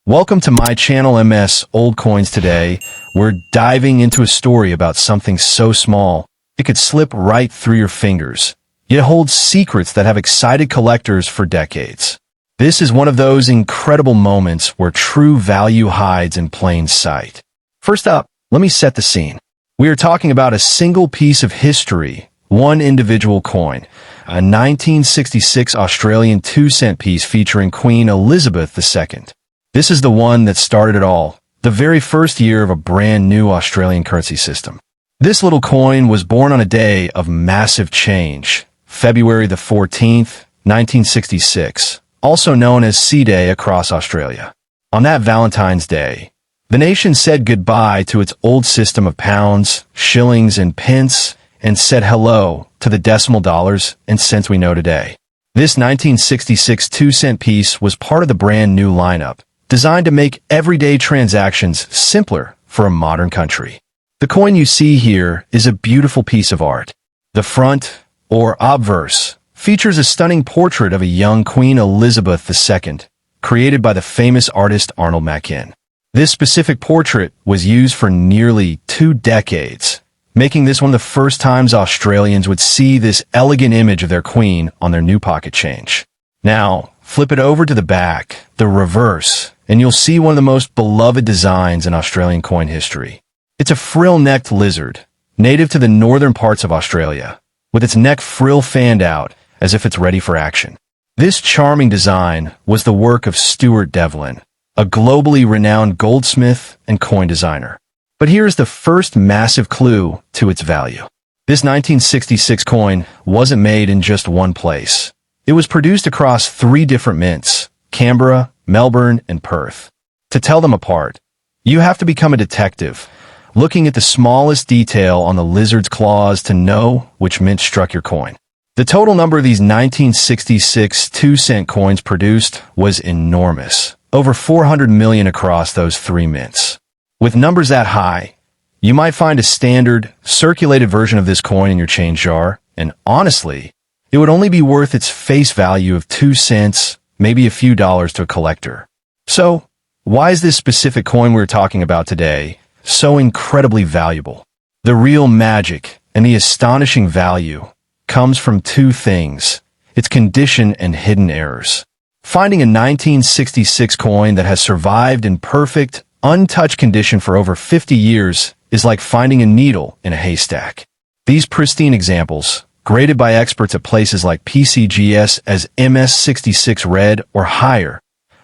Welcome to my channel MS Old Coins. Today, we're diving into a story about something so small, it could slip right through your fingers, yet it holds secrets that have excited collectors for decades. This is one of those incredible moments where true value hides in plain sight. First up, let me set the scene. We are talking about a single piece of history, one individual coin, a 1966 Australian 2-cent piece featuring Queen Elizabeth II. This is the one that started it all, the very first year of a brand new Australian currency system. This little coin was born on a day of massive change, February the 14th, 1966, also known as Sea Day across Australia. On that Valentine's Day, the nation said goodbye to its old system of pounds, shillings, and pence, and said hello to the decimal dollars and cents we know today. This 1966 2-cent piece was part of the brand new lineup, designed to make everyday transactions simpler for a modern country. The coin you see here is a beautiful piece of art. The front, or obverse, features a stunning portrait of a young Queen Elizabeth II, created by the famous artist Arnold Machin. This specific portrait was used for nearly 2 decades, making this one of the first times Australians would see this elegant image of their queen on their new pocket change. Now, flip it over to the back, the reverse, and you'll see one of the most beloved designs in Australian coin history. It's a frill-necked lizard, native to the northern parts of Australia, with its neck frill fanned out as if it's ready for action. This charming design was the work of Stuart Devlin, a globally renowned goldsmith and coin designer. But here's the first massive clue to its value. This 1966 coin wasn't made in just one place. It was produced across 3 different mints, Canberra, Melbourne, and Perth. To tell them apart, you have to become a detective, looking at the smallest detail on the lizard's claws to know which mint struck your coin. The total number of these 1966 2-cent coins produced was enormous, over 400 million across those 3 mints. With numbers that high, you might find a standard, circulated version of this coin in your change jar, and honestly, it would only be worth its face value of 2 cents, maybe a few dollars to a collector. So, why is this specific coin we're talking about today so incredibly valuable? The real magic and the astonishing value comes from 2 things: its condition and hidden errors. Finding a 1966 coin that has survived in perfect, untouched condition for over 50 years is like finding a needle in a haystack. These pristine examples, graded by experts at places like PCGS as MS66 red or higher,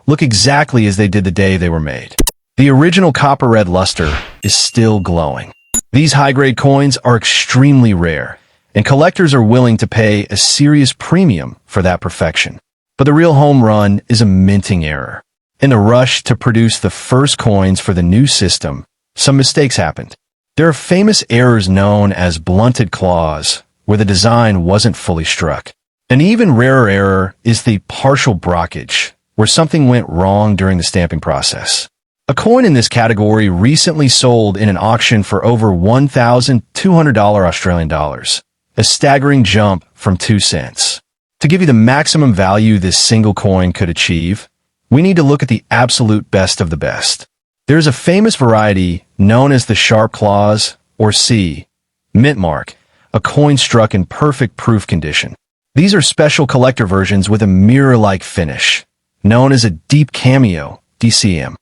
look exactly as they did the day they were made. The original copper red luster is still glowing. These high-grade coins are extremely rare, and collectors are willing to pay a serious premium for that perfection. But the real home run is a minting error. In the rush to produce the first coins for the new system, some mistakes happened. There are famous errors known as blunted claws, where the design wasn't fully struck. An even rarer error is the partial brockage, where something went wrong during the stamping process. A coin in this category recently sold in an auction for over $1,200 Australian dollars, a staggering jump from 2 cents. To give you the maximum value this single coin could achieve, we need to look at the absolute best of the best. There's a famous variety known as the sharp claws, or C, mint mark, a coin struck in perfect proof condition. These are special collector versions with a mirror-like finish, known as a deep cameo, DCM.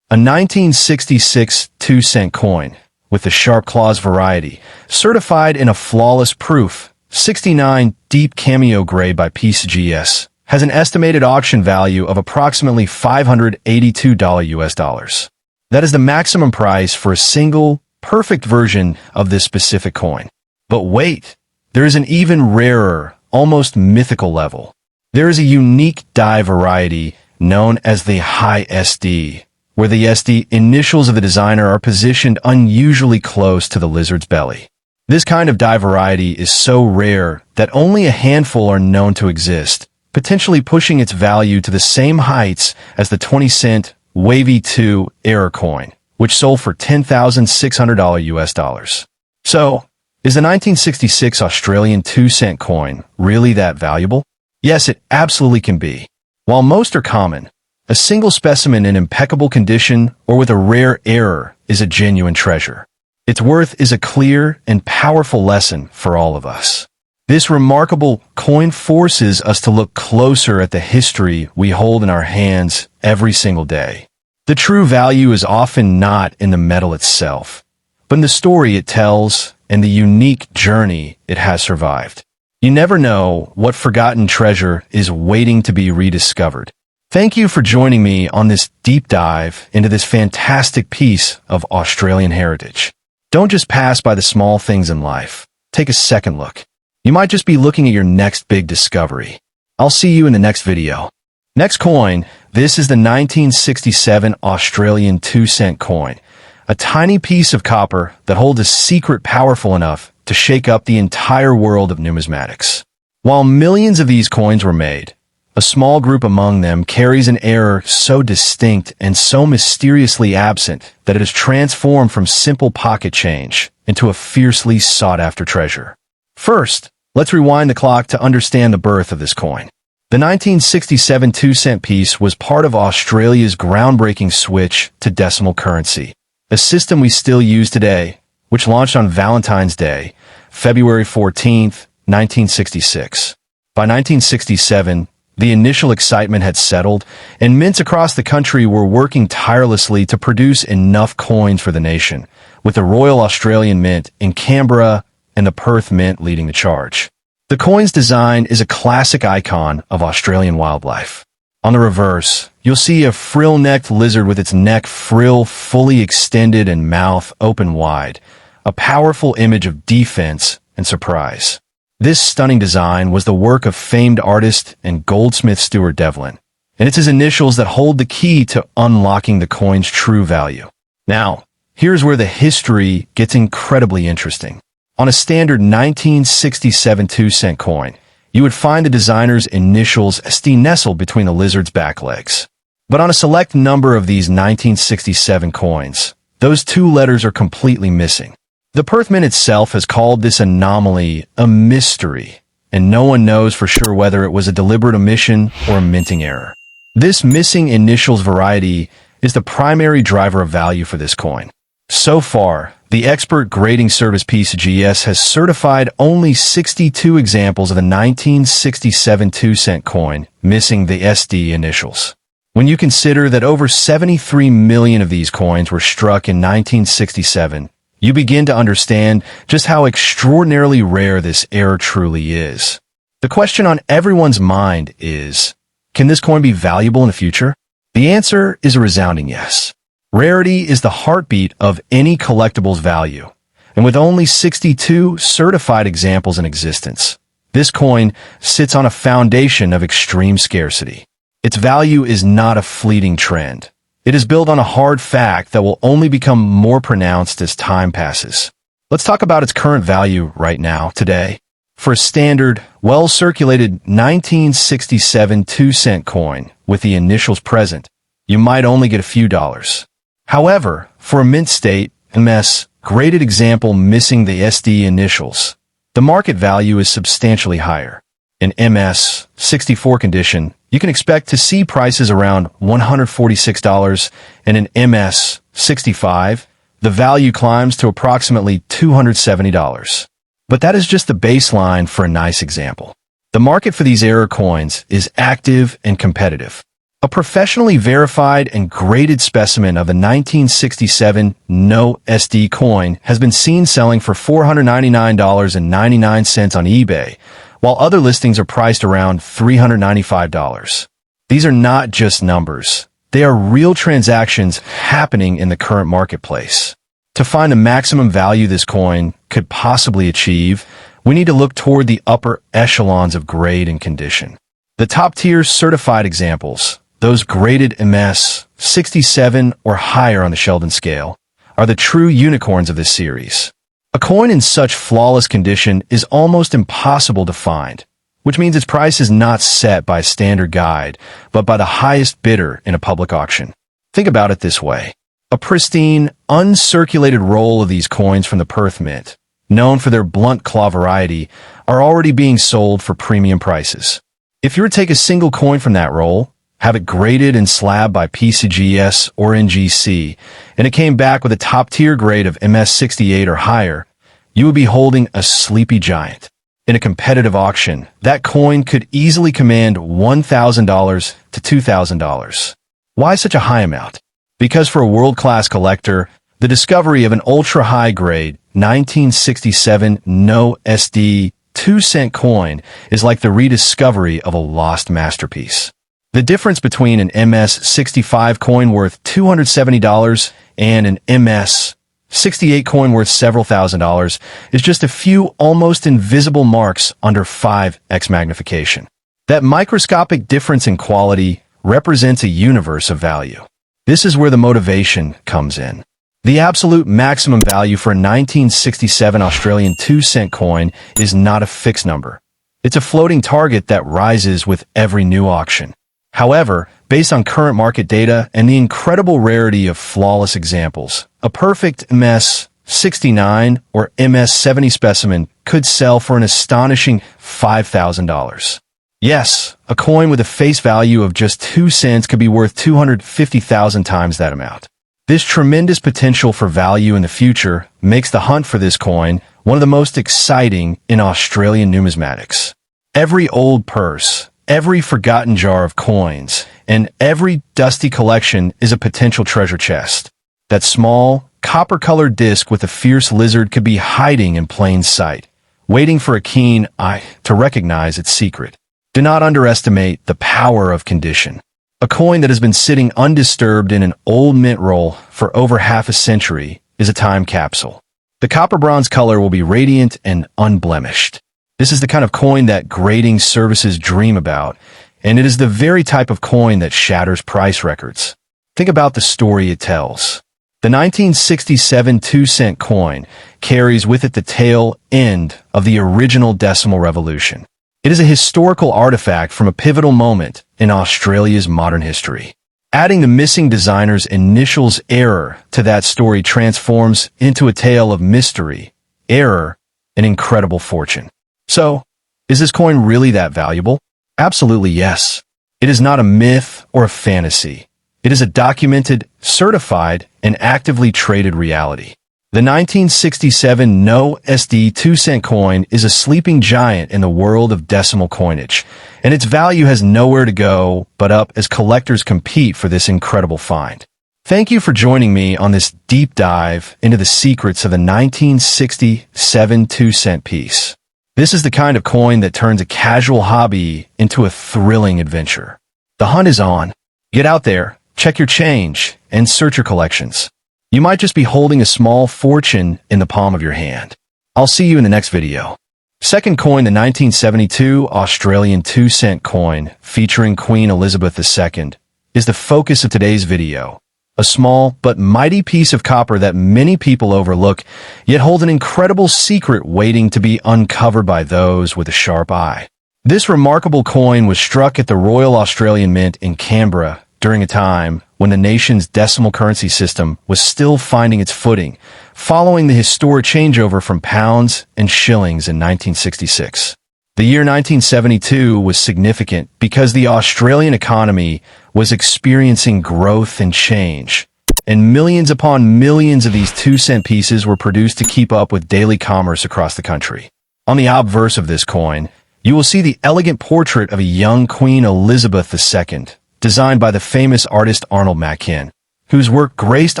A 1966 2-cent coin, with the sharp claws variety, certified in a flawless proof, 69 deep cameo grade by PCGS, has an estimated auction value of approximately $582 US dollars. That is the maximum price for a single, perfect version of this specific coin. But wait, there is an even rarer, almost mythical level. There is a unique die variety known as the high SD, where the SD initials of the designer are positioned unusually close to the lizard's belly. This kind of die variety is so rare that only a handful are known to exist, potentially pushing its value to the same heights as the 20-cent Wavy 2 error coin, which sold for $10,600 US dollars. So, is the 1966 Australian 2-cent coin really that valuable? Yes, it absolutely can be. While most are common, A single specimen in impeccable condition or with a rare error is a genuine treasure. Its worth is a clear and powerful lesson for all of us. This remarkable coin forces us to look closer at the history we hold in our hands every single day. The true value is often not in the metal itself, but in the story it tells and the unique journey it has survived. You never know what forgotten treasure is waiting to be rediscovered. Thank you for joining me on this deep dive into this fantastic piece of Australian heritage. Don't just pass by the small things in life. Take a second look. You might just be looking at your next big discovery. I'll see you in the next video. Next coin, this is the 1967 Australian 2-cent coin, a tiny piece of copper that holds a secret powerful enough to shake up the entire world of numismatics. While millions of these coins were made, a small group among them carries an error so distinct and so mysteriously absent that it is transformed from simple pocket change into a fiercely sought-after treasure. First, let's rewind the clock to understand the birth of this coin. The 1967 2-cent piece was part of Australia's groundbreaking switch to decimal currency, a system we still use today, which launched on Valentine's Day, February 14, 1966. By 1967, the initial excitement had settled, and mints across the country were working tirelessly to produce enough coins for the nation, with the Royal Australian Mint in Canberra and the Perth Mint leading the charge. The coin's design is a classic icon of Australian wildlife. On the reverse, you'll see a frill-necked lizard with its neck frill fully extended and mouth open wide, a powerful image of defense and surprise. This stunning design was the work of famed artist and goldsmith Stuart Devlin, and it's his initials that hold the key to unlocking the coin's true value. Now, here's where the history gets incredibly interesting. On a standard 1967 2-cent coin, you would find the designer's initials ST nestled between the lizard's back legs. But on a select number of these 1967 coins, those two letters are completely missing. The Perth Mint itself has called this anomaly a mystery, and no one knows for sure whether it was a deliberate omission or a minting error. This missing initials variety is the primary driver of value for this coin. So far, the expert grading service PCGS has certified only 62 examples of the 1967 2-cent coin missing the SD initials. When you consider that over 73 million of these coins were struck in 1967, you begin to understand just how extraordinarily rare this error truly is. The question on everyone's mind is, can this coin be valuable in the future? The answer is a resounding yes. Rarity is the heartbeat of any collectible's value, and with only 62 certified examples in existence, this coin sits on a foundation of extreme scarcity. Its value is not a fleeting trend. It is built on a hard fact that will only become more pronounced as time passes. Let's talk about its current value right now, today. For a standard, well-circulated 1967 2-cent coin with the initials present, you might only get a few dollars. However, for a mint state, MS, graded example missing the SD initials, the market value is substantially higher. In MS 64 condition, you can expect to see prices around $146, and in MS 65, the value climbs to approximately $270. But that is just the baseline for a nice example. The market for these error coins is active and competitive. A professionally verified and graded specimen of the 1967 No SD coin has been seen selling for $499.99 on eBay, while other listings are priced around $395. These are not just numbers. They are real transactions happening in the current marketplace. To find the maximum value this coin could possibly achieve, we need to look toward the upper echelons of grade and condition. The top-tier certified examples, those graded MS 67 or higher on the Sheldon scale, are the true unicorns of this series. A coin in such flawless condition is almost impossible to find, which means its price is not set by a standard guide, but by the highest bidder in a public auction. Think about it this way. A pristine, uncirculated roll of these coins from the Perth Mint, known for their blunt claw variety, are already being sold for premium prices. If you were to take a single coin from that roll, have it graded and slabbed by PCGS or NGC, and it came back with a top-tier grade of MS68 or higher, you would be holding a sleepy giant. In a competitive auction, that coin could easily command $1,000 to $2,000. Why such a high amount? Because for a world-class collector, the discovery of an ultra-high grade 1967 No SD 2-cent coin is like the rediscovery of a lost masterpiece. The difference between an MS65 coin worth $270 and an MS68 coin worth several $1,000s is just a few almost invisible marks under 5x magnification. That microscopic difference in quality represents a universe of value. This is where the motivation comes in. The absolute maximum value for a 1967 Australian 2-cent coin is not a fixed number. It's a floating target that rises with every new auction. However, based on current market data and the incredible rarity of flawless examples, a perfect MS69 or MS70 specimen could sell for an astonishing $5,000. Yes, a coin with a face value of just 2 cents could be worth 250,000 times that amount. This tremendous potential for value in the future makes the hunt for this coin one of the most exciting in Australian numismatics. Every old purse, every forgotten jar of coins, and every dusty collection is a potential treasure chest. That small, copper-colored disc with a fierce lizard could be hiding in plain sight, waiting for a keen eye to recognize its secret. Do not underestimate the power of condition. A coin that has been sitting undisturbed in an old mint roll for over half a century is a time capsule. The copper-bronze color will be radiant and unblemished. This is the kind of coin that grading services dream about, and it is the very type of coin that shatters price records. Think about the story it tells. The 1967 2-cent coin carries with it the tail end of the original decimal revolution. It is a historical artifact from a pivotal moment in Australia's modern history. Adding the missing designer's initials error to that story transforms into a tale of mystery, error, and incredible fortune. So, is this coin really that valuable? Absolutely yes. It is not a myth or a fantasy. It is a documented, certified, and actively traded reality. The 1967 No SD 2-cent coin is a sleeping giant in the world of decimal coinage, and its value has nowhere to go but up as collectors compete for this incredible find. Thank you for joining me on this deep dive into the secrets of the 1967 2-cent piece. This is the kind of coin that turns a casual hobby into a thrilling adventure. The hunt is on. Get out there, check your change, and search your collections. You might just be holding a small fortune in the palm of your hand. I'll see you in the next video. Second coin, the 1972 Australian 2-cent coin featuring Queen Elizabeth II, is the focus of today's video. A small but mighty piece of copper that many people overlook, yet hold an incredible secret waiting to be uncovered by those with a sharp eye. This remarkable coin was struck at the Royal Australian Mint in Canberra during a time when the nation's decimal currency system was still finding its footing, following the historic changeover from pounds and shillings in 1966. The year 1972 was significant because the Australian economy was experiencing growth and change, and millions upon millions of these 2-cent pieces were produced to keep up with daily commerce across the country. On the obverse of this coin, you will see the elegant portrait of a young Queen Elizabeth II, designed by the famous artist Arnold Machin, whose work graced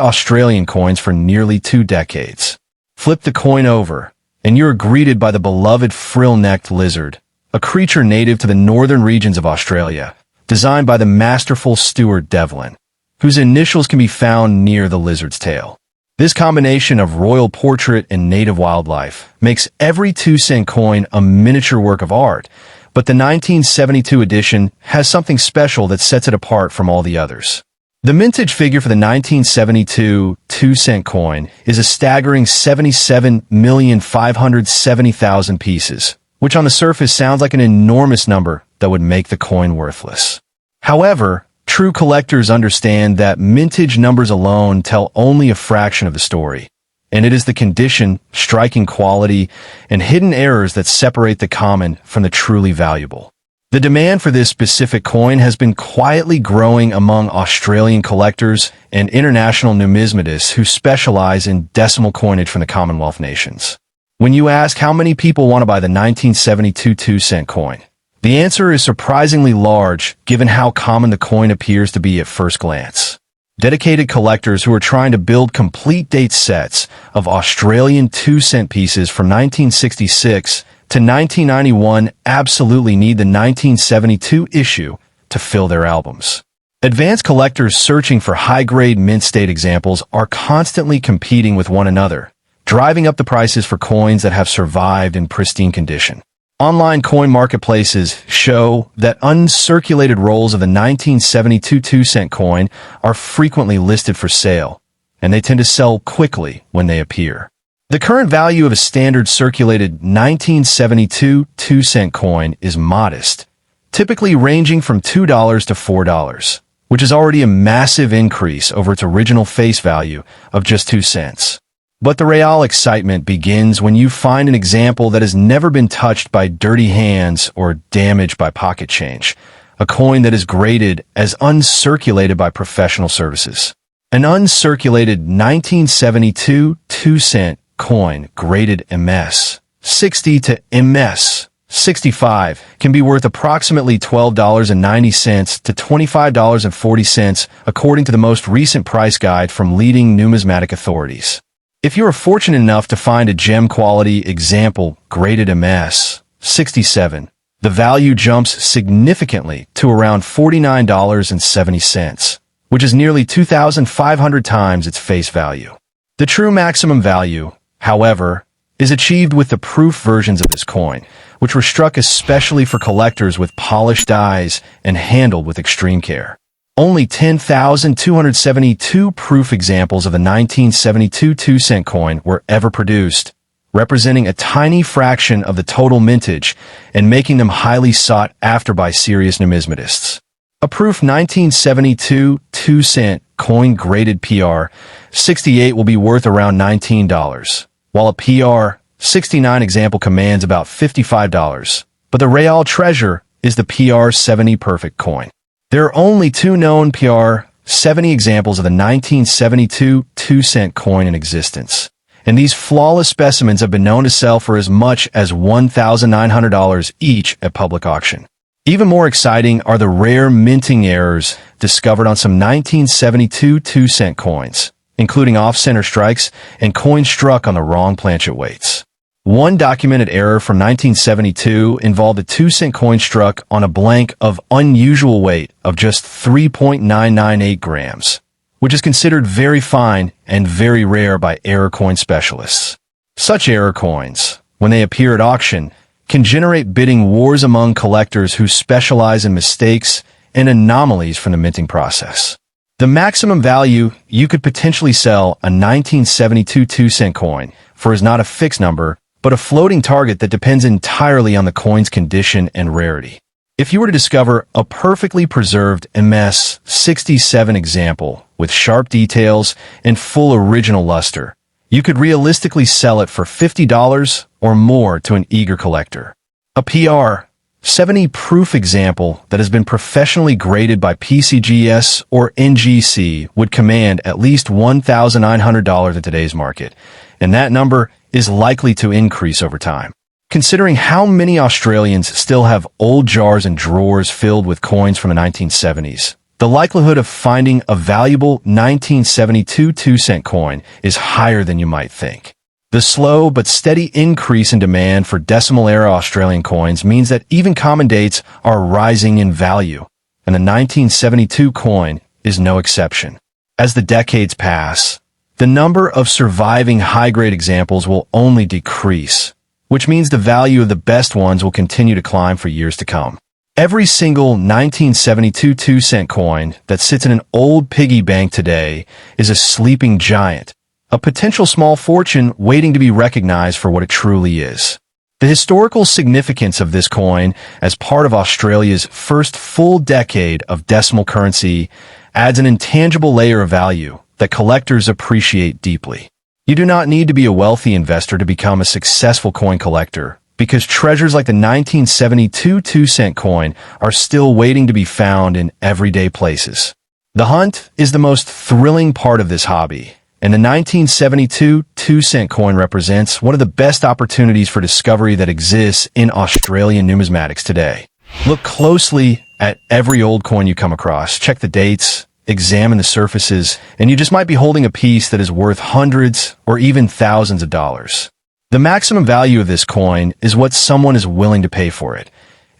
Australian coins for nearly 2 decades. Flip the coin over, and you are greeted by the beloved frill-necked lizard, a creature native to the northern regions of Australia, designed by the masterful Stuart Devlin, whose initials can be found near the lizard's tail. This combination of royal portrait and native wildlife makes every 2-cent coin a miniature work of art, but the 1972 edition has something special that sets it apart from all the others. The mintage figure for the 1972 2-cent coin is a staggering 77,570,000 pieces, which on the surface sounds like an enormous number that would make the coin worthless. However, true collectors understand that mintage numbers alone tell only a fraction of the story, and it is the condition, striking quality, and hidden errors that separate the common from the truly valuable. The demand for this specific coin has been quietly growing among Australian collectors and international numismatists who specialize in decimal coinage from the Commonwealth nations. When you ask how many people want to buy the 1972 2-cent coin, the answer is surprisingly large given how common the coin appears to be at first glance. Dedicated collectors who are trying to build complete date sets of Australian 2-cent pieces from 1966 to 1991 absolutely need the 1972 issue to fill their albums. Advanced collectors searching for high-grade mint state examples are constantly competing with one another, driving up the prices for coins that have survived in pristine condition. Online coin marketplaces show that uncirculated rolls of the 1972 2-cent coin are frequently listed for sale, and they tend to sell quickly when they appear. The current value of a standard circulated 1972 2-cent coin is modest, typically ranging from $2 to $4, which is already a massive increase over its original face value of just 2 cents. But the real excitement begins when you find an example that has never been touched by dirty hands or damaged by pocket change, a coin that is graded as uncirculated by professional services. An uncirculated 1972 2-cent coin graded MS 60 to MS 65 can be worth approximately $12.90 to $25.40 according to the most recent price guide from leading numismatic authorities. If you are fortunate enough to find a gem quality example graded MS 67, the value jumps significantly to around $49.70, which is nearly 2,500 times its face value. The true maximum value, however, is achieved with the proof versions of this coin, which were struck especially for collectors with polished dies and handled with extreme care. Only 10,272 proof examples of the 1972 2-cent coin were ever produced, representing a tiny fraction of the total mintage and making them highly sought after by serious numismatists. A proof 1972 2-cent coin graded PR 68 will be worth around $19, while a PR 69 example commands about $55, but the real treasure is the PR 70 perfect coin. There are only 2 known PR 70 examples of the 1972 2-cent coin in existence, and these flawless specimens have been known to sell for as much as $1,900 each at public auction. Even more exciting are the rare minting errors discovered on some 1972 2-cent coins, including off-center strikes and coins struck on the wrong planchet weights. One documented error from 1972 involved a 2-cent coin struck on a blank of unusual weight of just 3.998 grams, which is considered very fine and very rare by error coin specialists. Such error coins, when they appear at auction, can generate bidding wars among collectors who specialize in mistakes and anomalies from the minting process. The maximum value you could potentially sell a 1972 2-cent coin for is not a fixed number, but a floating target that depends entirely on the coin's condition and rarity. If you were to discover a perfectly preserved MS 67 example with sharp details and full original luster, you could realistically sell it for $50 or more to an eager collector. A PR 70 proof example that has been professionally graded by PCGS or NGC would command at least $1,900 in today's market, and that number is likely to increase over time. Considering how many Australians still have old jars and drawers filled with coins from the 1970s, the likelihood of finding a valuable 1972 2-cent coin is higher than you might think. The slow but steady increase in demand for decimal-era Australian coins means that even common dates are rising in value, and the 1972 coin is no exception. As the decades pass, the number of surviving high-grade examples will only decrease, which means the value of the best ones will continue to climb for years to come. Every single 1972 2-cent coin that sits in an old piggy bank today is a sleeping giant, a potential small fortune waiting to be recognized for what it truly is. The historical significance of this coin as part of Australia's first full decade of decimal currency adds an intangible layer of value that collectors appreciate deeply. You do not need to be a wealthy investor to become a successful coin collector, because treasures like the 1972 2-cent coin are still waiting to be found in everyday places. The hunt is the most thrilling part of this hobby, and the 1972 2-cent coin represents one of the best opportunities for discovery that exists in Australian numismatics today. Look closely at every old coin you come across, check the dates, examine the surfaces, and you just might be holding a piece that is worth hundreds or even thousands of dollars. The maximum value of this coin is what someone is willing to pay for it,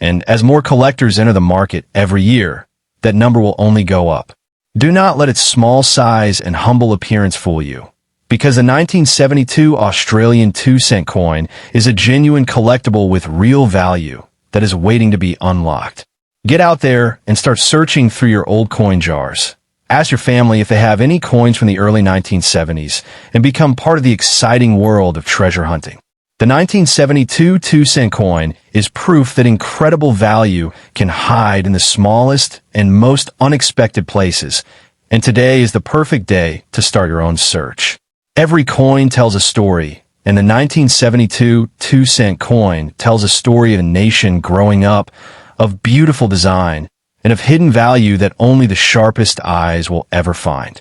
and as more collectors enter the market every year, that number will only go up. Do not let its small size and humble appearance fool you, because the 1972 Australian 2-cent coin is a genuine collectible with real value that is waiting to be unlocked. Get out there and start searching through your old coin jars. Ask your family if they have any coins from the early 1970s and become part of the exciting world of treasure hunting. The 1972 2-cent coin is proof that incredible value can hide in the smallest and most unexpected places, and today is the perfect day to start your own search. Every coin tells a story, and the 1972 2-cent coin tells a story of a nation growing up, of beautiful design, and of hidden value that only the sharpest eyes will ever find.